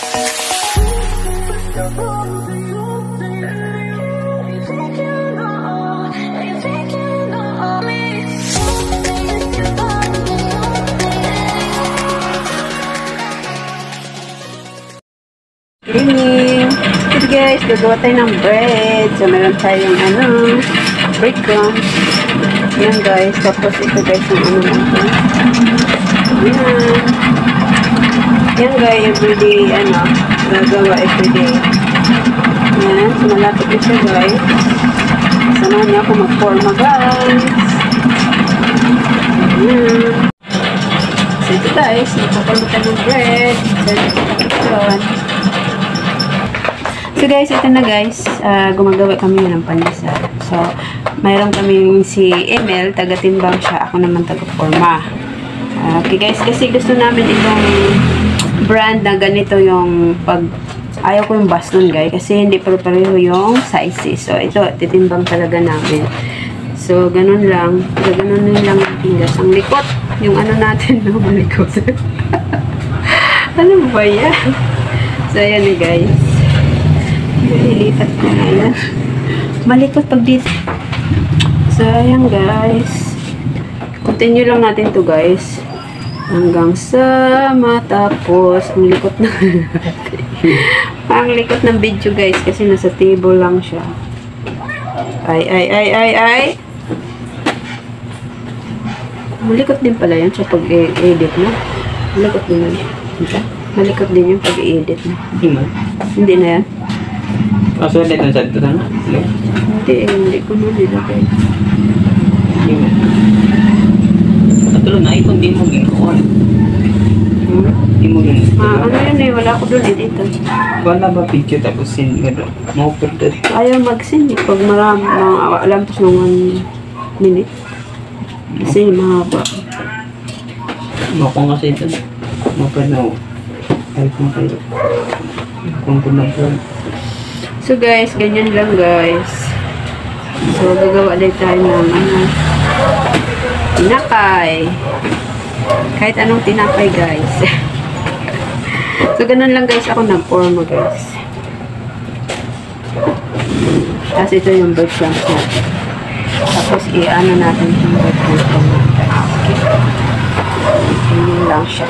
Evening. Ito guys, gagawa tayo ng bread. So, meron tayong bread crumbs. Yan guys. Tapos ito guys, yung natin. Yan. Yan guys, everyday, gagawa everyday. Yan. So, malapit na siya guys. Samahan niya ako mag-forma guys. Yan. So, ito guys, magpapalutan ng bread. So guys, ito na guys, gumagawa kami ng pandesal. So, mayroon kami si Emel, taga-timbang siya, ako naman taga-forma. Okay guys, kasi gusto namin itong brand na ganito yung ayaw ko yung baston guys, kasi hindi pareho yung sizes. So, ito, titimbang talaga namin. So, ganun lang. Ganun lang ang pingas. Ang likot, yung natin, no, malikot. Ano ba yan? So, ayan eh guys. Ilipat ko na yan. Malikot pag dito. So, ayan guys. Continue lang natin to guys. Hanggang sa matapos. Ang likot na. Ang likot ng video guys. Kasi nasa table lang siya. Ay. Malikot din pala yan sa pag-edit na. Malikot din yan. Malikot din yung pag-edit na. Hindi na yan. Sulit na sa ito na? Hindi ko na nilagay. Natuloy na ito, hindi mo ginawa. Hindi mo ginawa. Ano yun eh, wala ko doon dito. Wala ba picture tapos send ka doon? Maupertad. Ayaw mag-send eh. Pag marami, alampas ng 1 minute. Kasi mahaba. Makong kasi ito. Maupertad na. Ay kung kayo. Kung na po. So guys, ganyan lang guys. So gagawa din tayo ng tinapay. Kahit anong tinapay guys. So ganun lang guys, ako nag-forma guys. Tapos ito yung bread crumbs natin. Tapos i-ano natin yung bread crumbs natin. Ganyan lang siya.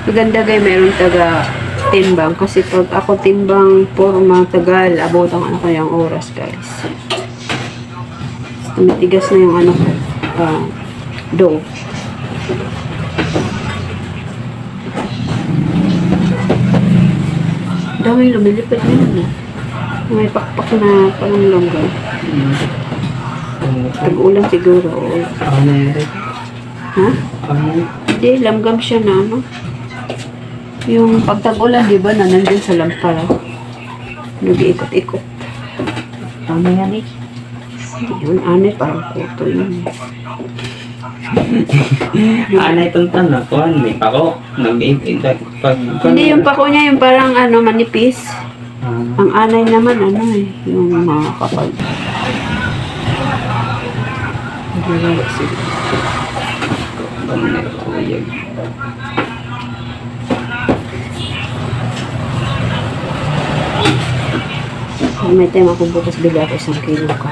Maganda guys, mayroong taga timbang kasi pag ako timbang forma tagal, abotang ko yung oras guys. Tumitigas na yung dough. Daming lumilipad na yun eh. May pakpak na parang longga. Tag-ulan siguro. Ano yun? Ha? Hindi, langgam siya na yung pagtag-ulan, di ba, na nandun sa lampara. Nag-iikot-ikot. Ano yan eh? Yun, anay, parang kuto yun. Anay itong tanong, kuhan, may pako. Hindi, yung pako niya, yung parang manipis. Ang anay naman, yung mga kapal. Naglalala sila. May time akong bukas bigla ako 1 kilo ka.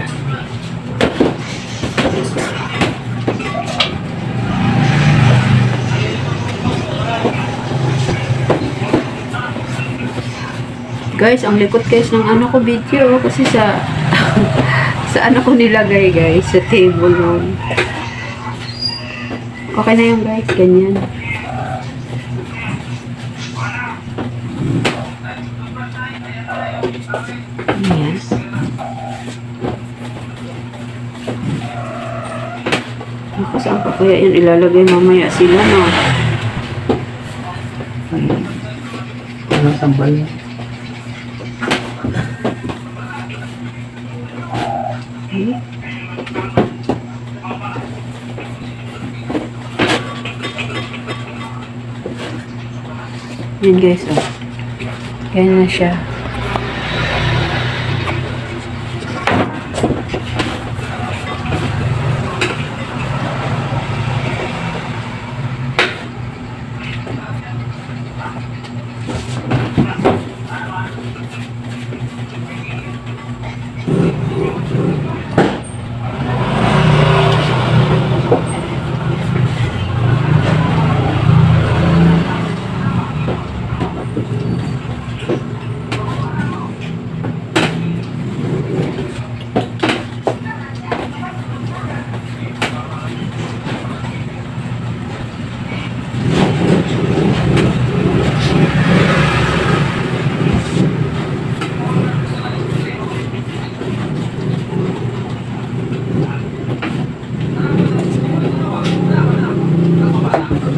Guys, ang likot guys ng ko video kasi sa sa ko nilagay guys sa table nun. Okay na yung guys, ganyan. Ayan. Naku, saan pa kaya yan ilalagay mamaya sila, no? Ano sambal na? Yan guys, oh. Ganyan na siya.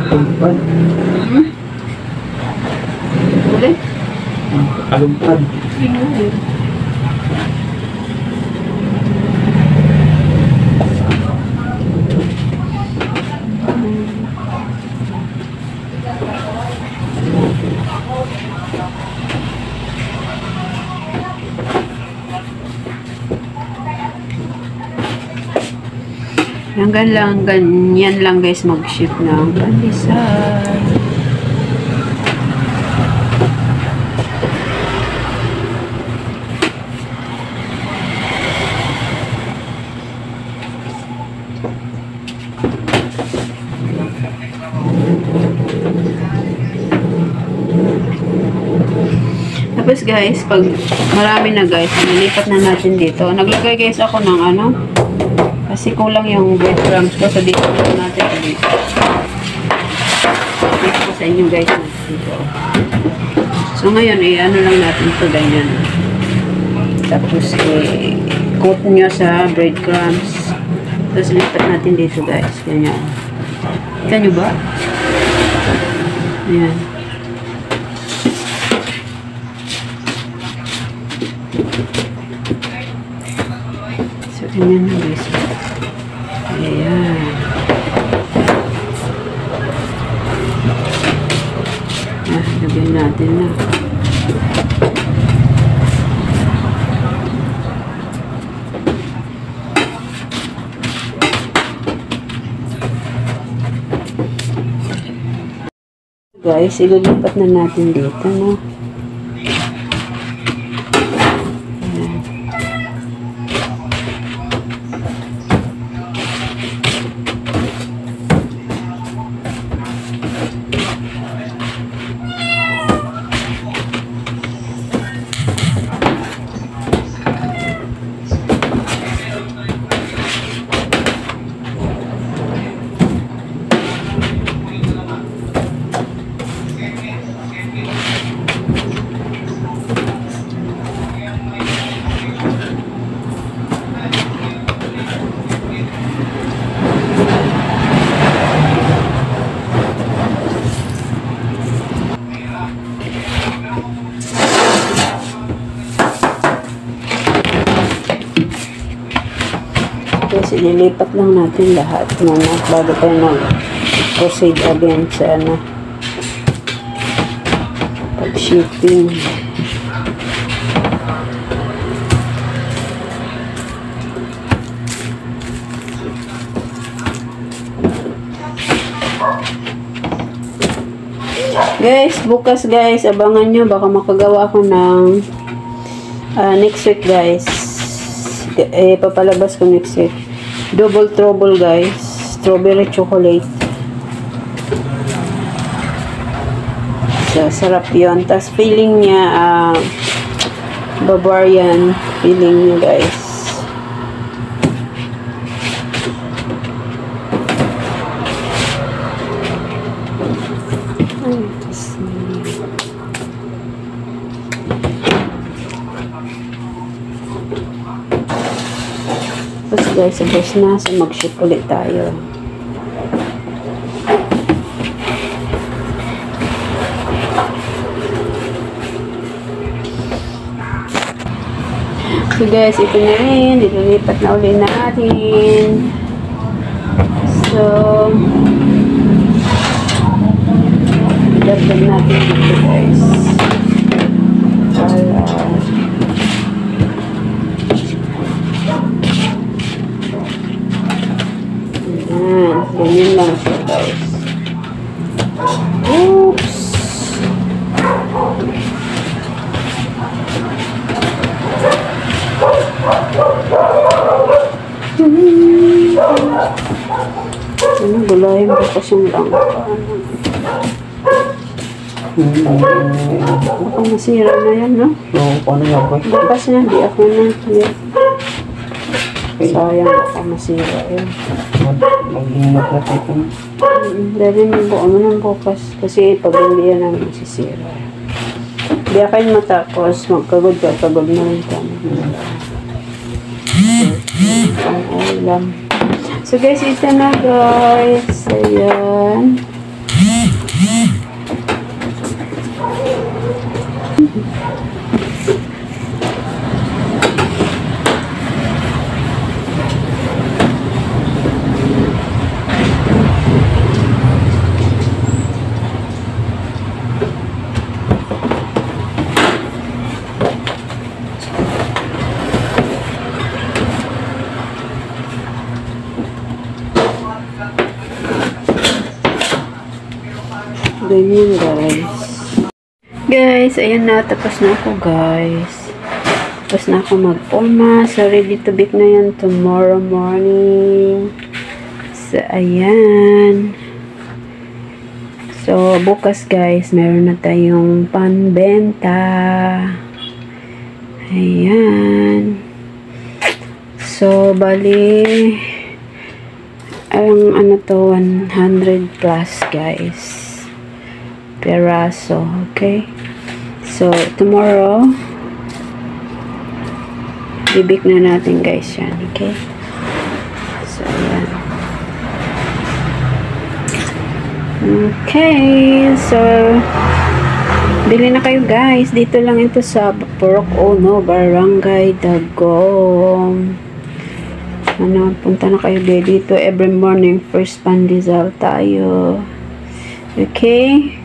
Kalumpad. Ulit? Kalumpad. Hanggang lang, ganyan lang guys mag-ship ng pandesal. Tapos guys, pag marami na guys, nilipat na natin dito. Naglagay guys ako ng ano, kasi kulang yung breadcrumbs ko. So, dito natin dito. Dito ko sa inyo guys. Dito. So, ngayon, ano lang natin ito ganyan. Tapos, coat nyo sa breadcrumbs. Tapos, lipat natin dito guys. Ganyan. Kita nyo ba? Ayan. So, ganyan na guys. Ayan. Lagyan natin na. Guys, ililipat na natin dito, no? Kasi ililipat lang natin lahat muna bago tayo mag-proceed again sa ano, pag-shipping. Guys, bukas guys, abangan nyo, baka makagawa ako ng next week guys. Papalabas ko next week. Double trouble guys. Strawberry chocolate. So, sarap yun. Tapos feeling niya Bavarian feeling niya guys. Tapos guys, sabos na. So mag-ship ulit tayo. So guys, ito na rin. Ililipat na uli natin. So, dagdag natin dito guys. Para ganyan lang siya guys. Oops! Gulahin ko pa siyang langka. Baka masira na yan, no? Oo, paano yan ba? Bukas na, di ako na. Sayang, baka masira yan. Mag-ingat na tayo. Dahil yung buo mo ng bukas. Kasi pag hindi yan ang masisira. Di akayin matapos, magkagod ka, kagod na rin kami. Ang ulam. So guys, ito na guys. Ayan. Ganyan guys. Guys, ayan na. Tapos na ako guys. Tapos na ako mag-forma. So, ready to bake na yan tomorrow morning. So, ayan. So, bukas guys, meron na tayong panbenta. Ayan. So, bali, ang ano to, 100 plus guys. Peraso, okay? So, tomorrow, bibik na natin guys yan, okay? So, ayan. Okay, so, bili na kayo guys. Dito lang ito sa Purok Ono, Barangay Dagom. Ano, punta na kayo dito every morning. First pandesal tayo. Okay?